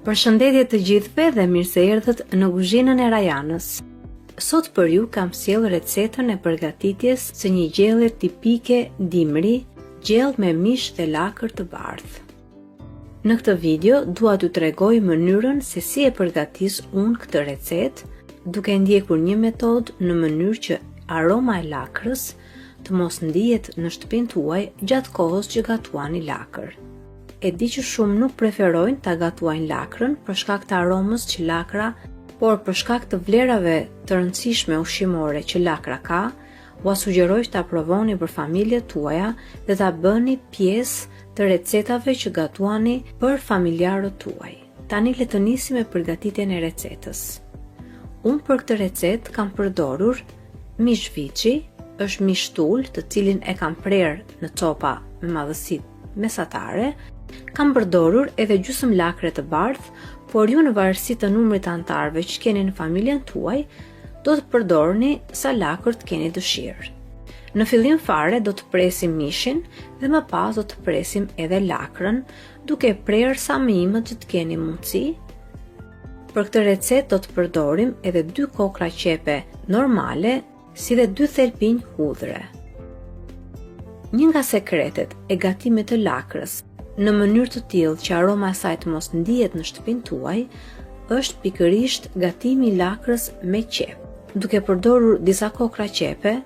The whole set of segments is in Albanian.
Përshëndetje të gjithëve dhe mirë se erdhët në kuzhinën e Rajanës. Sot për ju kam sjellë recetën e përgatitjes së një gjelle tipike dimri, gjellë me mish dhe lakër të bardhë. Në këtë video dua t'ju tregoj mënyrën se si e përgatis unë këtë recetë, duke ndjekur një metodë në mënyrë që aroma e lakrës të mos ndihet në shtëpinë tuaj gjatë kohës që gatuani lakër. E di që shumë nuk preferojnë ta gatuajnë lakrën për shkak të aromës që lakra, por për shkak të vlerave të rëndësishme ushqimore që lakra ka, ua sugjeroj ta provoni për familjet tuaja dhe ta bëni pjesë të recetave që gatuani për familjarët tuaj. Tani le të nisim me përgatitjen e recetës. Unë për këtë recetë kam përdorur mish viçi, është mish tul, të cilin e kam prerë në copa me madhësi mesatare. Kam përdorur edhe gjysmë lakre të bardhë, por ju në varësi të numrit të anëtarëve që keni në familjen tuaj, do të përdorni sa lakër të keni dëshirë. Në fillim fare do të presim mishin dhe më pas do të presim edhe lakrën, duke prerë sa më imët që të keni mundësi. Për këtë recetë do të përdorim edhe 2 kokra qepe normale, si dhe 2 thelpinj hudhre. Një nga sekretet e gatimit të lakrës në mënyrë të tillë që aroma e saj të mos ndihet në shtëpinë tuaj, është pikërisht gatimi i lakrës me qep. Duke përdorur disa kokra qepe,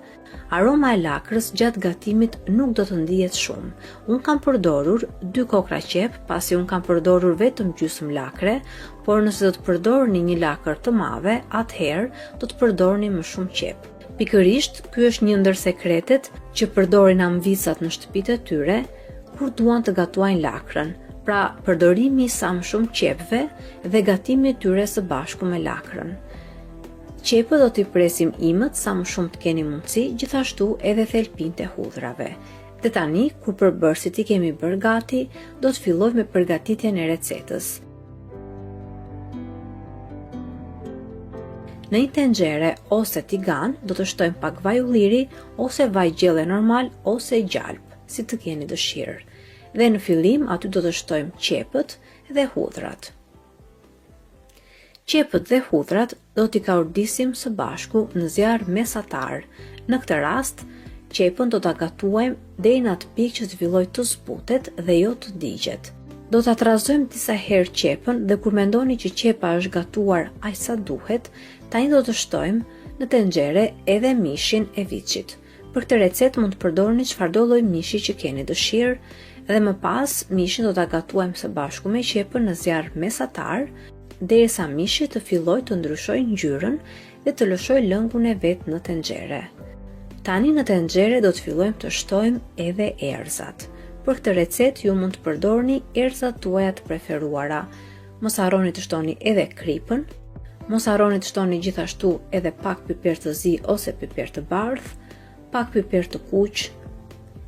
aroma e lakrës gjatë gatimit nuk do të ndihet shumë. Unë kam përdorur 2 kokra qep, pasi unë kam përdorur vetëm gjysmë lakre, por nëse do të përdorni një lakër të madhe, atëherë do të përdorni më shumë qep. Pikërisht, ky është një ndër sekretet që përdorin amvisat në shtëpitë e tyre kur duan të gatuajnë lakrën, pra përdorimi sa më shumë qepëve dhe gatimi i tyre së bashku me lakrën. Qepët do t'i presim imët sa më shumë të keni mundësi, gjithashtu edhe thelpinjtë e hudhrave. Dhe tani, kur përbërësit i kemi bërë gati, do të filloj me përgatitjen e recetës. Në një tenxhere ose tigan do të shtojmë pak vaj ulliri ose vaj gjelle normal ose gjalp, si të keni dëshirë. Dhe në fillim aty do të shtojmë qepët dhe hudhrat. Qepët dhe hudhrat do t'i kaurdisim së bashku në zjarr mesatar. Në këtë rast, qepën do ta gatuajmë deri në atë pikë që të fillojë të zbutet dhe jo të digjet. Do ta trazojmë disa herë qepën dhe kur mendoni që qepa është gatuar aq sa duhet, tani do të shtojmë në tenxhere edhe mishin e viçit. Për këtë recetë mund të përdorni çfarëdo lloj mishi që keni dëshirë dhe më pas mishin do ta gatuajmë së bashku me qepën në zjarr mesatar derisa mishi të fillojë të ndryshojë ngjyrën dhe të lëshojë lëngun e vet në tenxhere. Tani në tenxhere do të fillojmë të shtojmë edhe erëzat. Për këtë recetë ju mund të përdorni erëzat tuaja të preferuara. Mos harroni të shtoni edhe kripën, mos harroni të shtoni gjithashtu edhe pak piper të zi ose piper të bardhë, pak piper të kuq,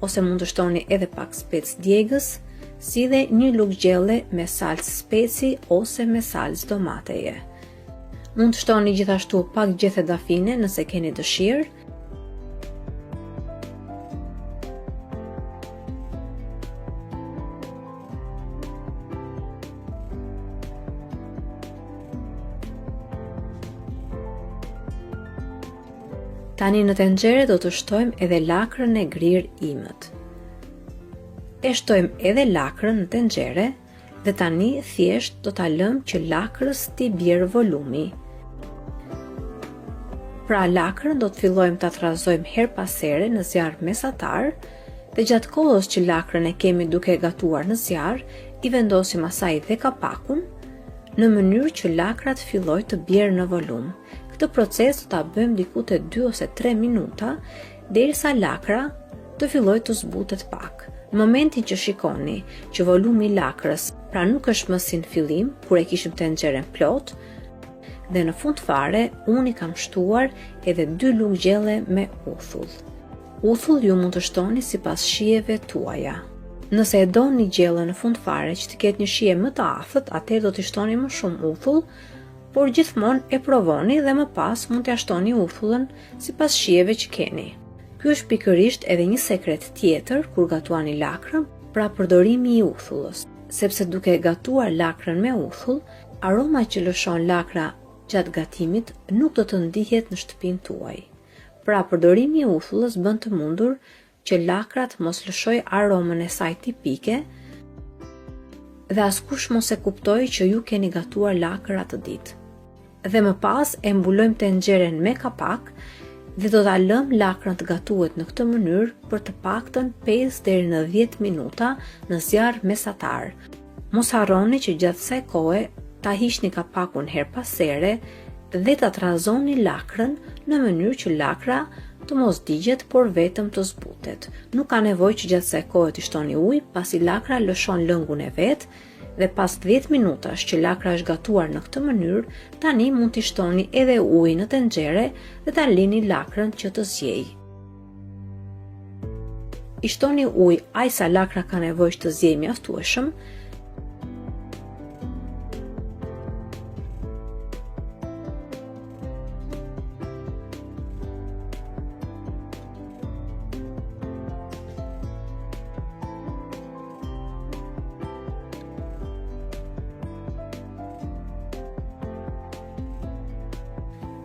ose mund të shtoni edhe pak spec djegës, si dhe një lugë gjelle me salcë speci ose me salcë domateje. Mund të shtoni gjithashtu pak gjethe dafine nëse keni dëshirë. Tani në tenxhere do të shtojmë edhe lakrën e grirë imët. E shtojmë edhe lakrën në tenxhere dhe tani thjesht do ta lëmë që lakrës t'i bjerë volumi. Pra lakrën do të fillojmë ta trazojmë her pas here në zjarr mesatar dhe gjatë kohës që lakrën e kemi duke gatuar në zjarr, i vendosim asaj dhe kapakun në mënyrë që lakra të fillojë të bjerë në volum. Këtë proces do ta bëjmë diku te 2 ose 3 minuta derisa lakra të fillojë të zbutet pak. Në momentin që shikoni që volumi i lakrës pra nuk është më si në fillim kur e kishim tenxheren plot, dhe në fund fare unë i kam shtuar edhe 2 lugë gjelle me uthull. Uthull ju mund të shtoni sipas shijeve tuaja. Nëse e doni gjellën në fund fare që të ketë një shije më të afët, atëherë do t'i shtoni më shumë uthull, por gjithmonë e provoni dhe më pas mund t'ia shtoni uthullën sipas shijeve që keni. Ky është pikërisht edhe një sekret tjetër kur gatuani lakrën, pra përdorimi i uthullës. sepse duke gatuar lakrën me uthull, aroma që lëshon lakra gjatë gatimit nuk do të ndihet në shtëpinë tuaj. Pra, përdorimi i uthullës bën të mundur që lakrat mos lëshoj aromën e saj tipike dhe askush mos e kuptoj që ju keni gatuar lakër atë ditë. Dhe më pas e mbulojmë tenxhere me kapak dhe do ta lëm lakrën të gatuhet në këtë mënyrë për të paktën 5 deri në 10 minuta në zjarr mesatar. Mos harroni që gjatë kësaj kohe ta hiqni kapakun her pas here dhe ta trazoni lakrën në mënyrë që lakra të mos digjet, por vetëm të zbutet. Nuk ka nevojë që gjatë kësaj kohe të shtoni ujë, pasi lakra lëshon lëngun e vet dhe pas 10 minutash që lakra është gatuar në këtë mënyrë, tani mund t'i shtoni edhe ujë në tenxhere dhe ta lini lakrën që të zjejë. I shtoni ujë aq sa lakra ka nevojë të zjejë mjaftueshëm.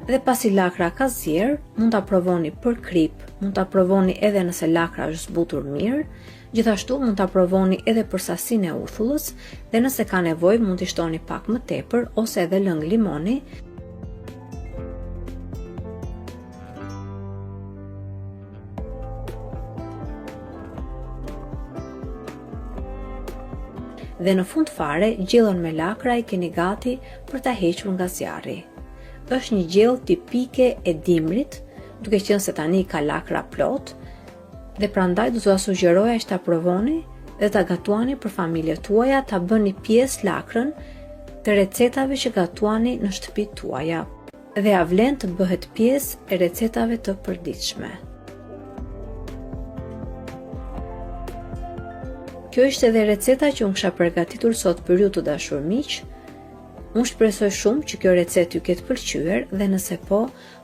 Dhe pasi lakra ka zjerë, mund ta provoni për krip, mund ta provoni edhe nëse lakra është zbutur mirë, gjithashtu mund ta provoni edhe për sasinë e uthullës dhe nëse ka nevojë mund t'i shtoni pak më tepër ose edhe lëng limoni. Dhe në fund fare, gjellën me lakra i keni gati për ta hequr nga zjarri. Është një gjellë tipike e dimrit, duke qenë se tani ka lakra plot, dhe prandaj do t'ua sugjeroja që ta provoni dhe ta gatuani për familjet tuaja, ta bëni pjesë lakrën të recetave që gatuani në shtëpitë tuaja dhe ja vlen të bëhet pjesë e recetave të përditshme. Kjo ishte edhe receta që unë kisha përgatitur sot për ju të dashur miq. Unë shpresoj shumë që kjo recetë ju ketë pëlqyer dhe nëse po,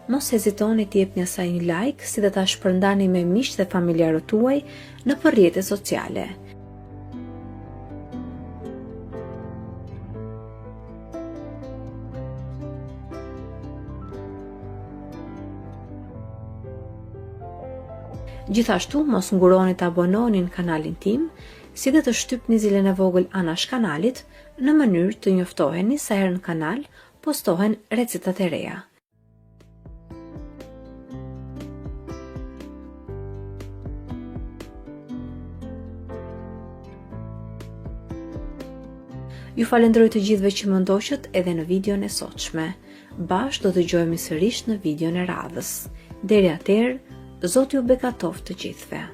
mos hezitoni të jepni asaj një like, si dhe ta shpërndani me miqtë dhe familjarët tuaj në rrjetet sociale. Gjithashtu, mos nguroni të abononi në kanalin tim, si dhe të shtypni zilën e vogël anash kanalit, në mënyrë të njoftoheni sa herë në kanal postohen recetat e reja. Ju falenderoj të gjithëve që më ndoqët edhe në videon e sotshme. Bashkë do të dëgjohemi sërish në videon e radhës. Deri atëherë, Zoti ju bekatoft të gjithëve.